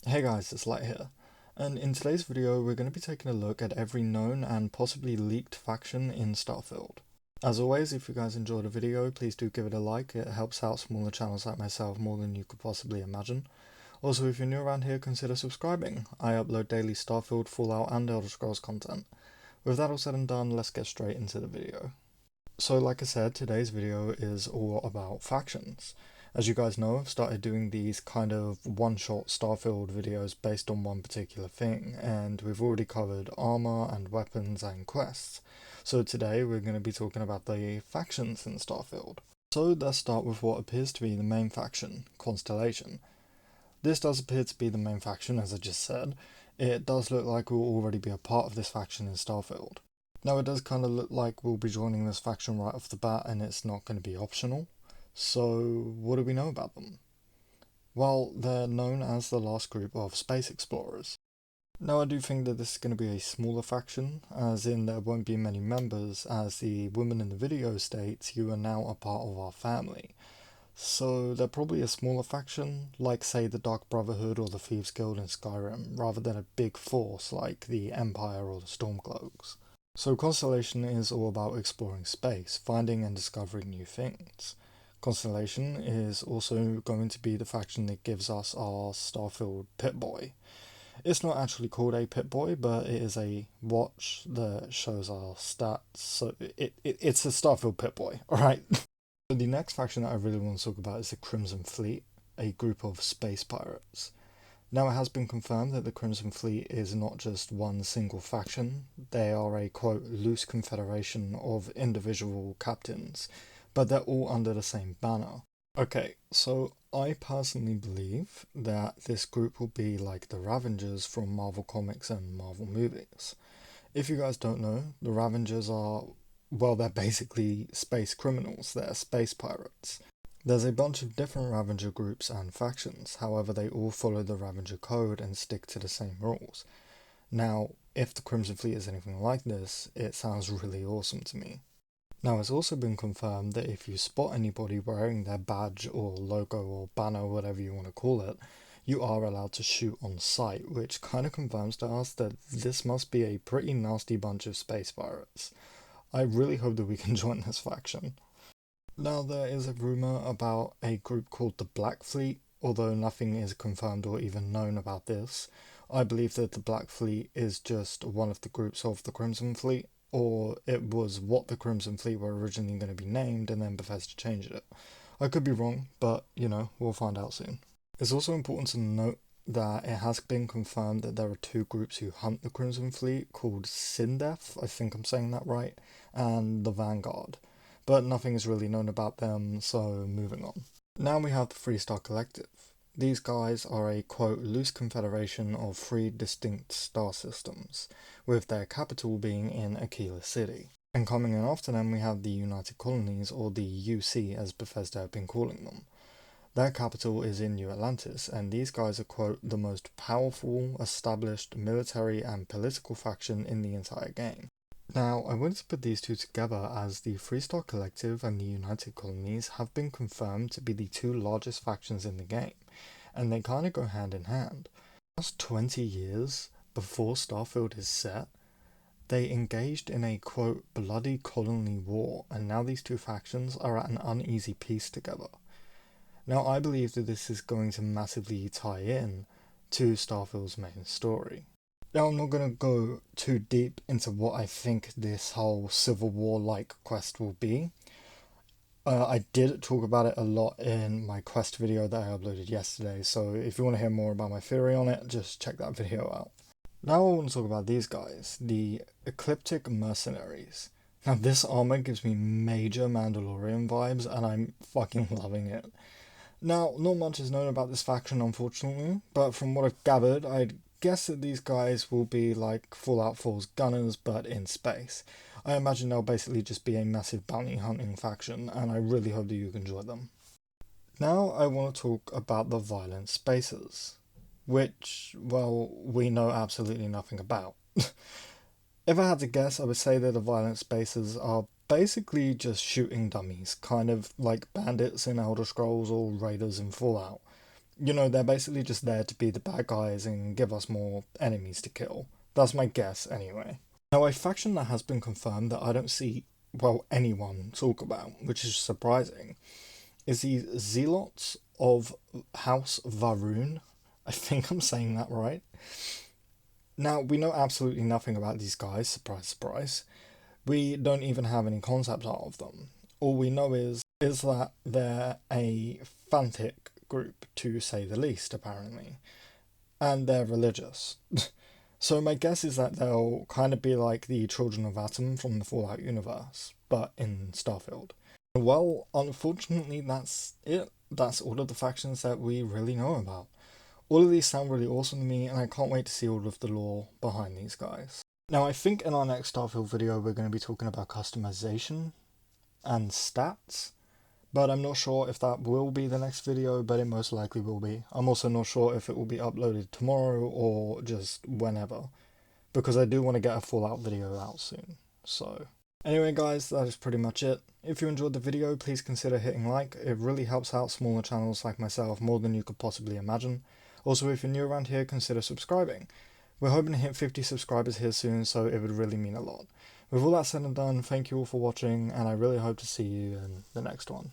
Hey guys, it's Light here, and in today's video we're going to be taking a look at every known and possibly leaked faction in Starfield. As always, if you guys enjoyed the video, please do give it a like. It helps out smaller channels like myself more than you could possibly imagine. Also, if you're new around here, consider subscribing. I upload daily Starfield, Fallout and Elder Scrolls content. With that all said and done, let's get straight into the video. So like I said, today's video is all about factions. As you guys know, I've started doing these kind of one-shot Starfield videos based on one particular thing, and we've already covered armor and weapons and quests. So today we're going to be talking about the factions in Starfield. So let's start with what appears to be the main faction, Constellation. This does appear to be the main faction, as I just said. It does look like we'll already be a part of this faction in Starfield. Now it does kind of look like we'll be joining this faction right off the bat and it's not going to be optional. So what do we know about them? Well, they're known as the last group of space explorers. Now I do think that this is going to be a smaller faction, as in there won't be many members, as the woman in the video states you are now a part of our family. So they're probably a smaller faction, like say the Dark Brotherhood or the Thieves Guild in Skyrim, rather than a big force like the Empire or the Stormcloaks. So Constellation is all about exploring space, finding and discovering new things. Constellation is also going to be the faction that gives us our Starfield Pip-Boy. It's not actually called a Pip-Boy, but it is a watch that shows our stats, so it's a Starfield Pip-Boy, alright? So the next faction that I really want to talk about is the Crimson Fleet, a group of space pirates. Now it has been confirmed that the Crimson Fleet is not just one single faction, they are a quote loose confederation of individual captains, but they're all under the same banner. Okay, so I personally believe that this group will be like the Ravengers from Marvel Comics and Marvel movies. If you guys don't know, the Ravengers are, well, they're basically space criminals, they're space pirates. There's a bunch of different Ravager groups and factions, however they all follow the Ravager code and stick to the same rules. Now, if the Crimson Fleet is anything like this, it sounds really awesome to me. Now it's also been confirmed that if you spot anybody wearing their badge or logo or banner, whatever you want to call it, you are allowed to shoot on sight, which kind of confirms to us that this must be a pretty nasty bunch of space pirates. I really hope that we can join this faction. Now there is a rumour about a group called the Black Fleet, although nothing is confirmed or even known about this. I believe that the Black Fleet is just one of the groups of the Crimson Fleet, or it was what the Crimson Fleet were originally going to be named and then Bethesda changed it. I could be wrong, but we'll find out soon. It's also important to note that it has been confirmed that there are two groups who hunt the Crimson Fleet called Sindef, I think I'm saying that right, and the Vanguard, but nothing is really known about them, so moving on. Now we have the Three-Star Collective. These guys are a quote loose confederation of three distinct star systems, with their capital being in Aquila City. And coming in after them we have the United Colonies, or the UC as Bethesda have been calling them. Their capital is in New Atlantis, and these guys are quote the most powerful, established military and political faction in the entire game. Now, I wanted to put these two together as the Three-Star Collective and the United Colonies have been confirmed to be the two largest factions in the game, and they kind of go hand in hand. Just 20 years before Starfield is set, they engaged in a quote bloody colony war, and now these two factions are at an uneasy peace together. Now, I believe that this is going to massively tie in to Starfield's main story. Now, I'm not going to go too deep into what I think this whole Civil War-like quest will be. I did talk about it a lot in my quest video that I uploaded yesterday, so if you want to hear more about my theory on it, just check that video out. Now I want to talk about these guys, the Ecliptic Mercenaries. Now this armor gives me major Mandalorian vibes, and I'm fucking loving it. Now, not much is known about this faction, unfortunately, but from what I've gathered, I'd guess that these guys will be like Fallout 4's Gunners, but in space. I imagine they'll basically just be a massive bounty hunting faction, and I really hope that you can enjoy them. Now I want to talk about the Violent Spacers, which, well, we know absolutely nothing about. If I had to guess, I would say that the Violent Spacers are basically just shooting dummies, kind of like bandits in Elder Scrolls or raiders in Fallout. You know, they're basically just there to be the bad guys and give us more enemies to kill. That's my guess, anyway. Now, a faction that has been confirmed that I don't see, well, anyone talk about, which is surprising, is the Zealots of House Varun. I think I'm saying that right. Now, we know absolutely nothing about these guys, surprise, surprise. We don't even have any concept art of them. All we know is that they're a fantic group, to say the least, apparently. And they're religious. So my guess is that they'll kind of be like the Children of Atom from the Fallout universe, but in Starfield. Well, unfortunately, that's it. That's all of the factions that we really know about. All of these sound really awesome to me, and I can't wait to see all of the lore behind these guys. Now, I think in our next Starfield video, we're going to be talking about customization and stats, but I'm not sure if that will be the next video, but it most likely will be. I'm also not sure if it will be uploaded tomorrow or just whenever, because I do want to get a Fallout video out soon. So, anyway guys, that is pretty much it. If you enjoyed the video, please consider hitting like. It really helps out smaller channels like myself more than you could possibly imagine. Also, if you're new around here, consider subscribing. We're hoping to hit 50 subscribers here soon, so it would really mean a lot. With all that said and done, thank you all for watching, and I really hope to see you in the next one.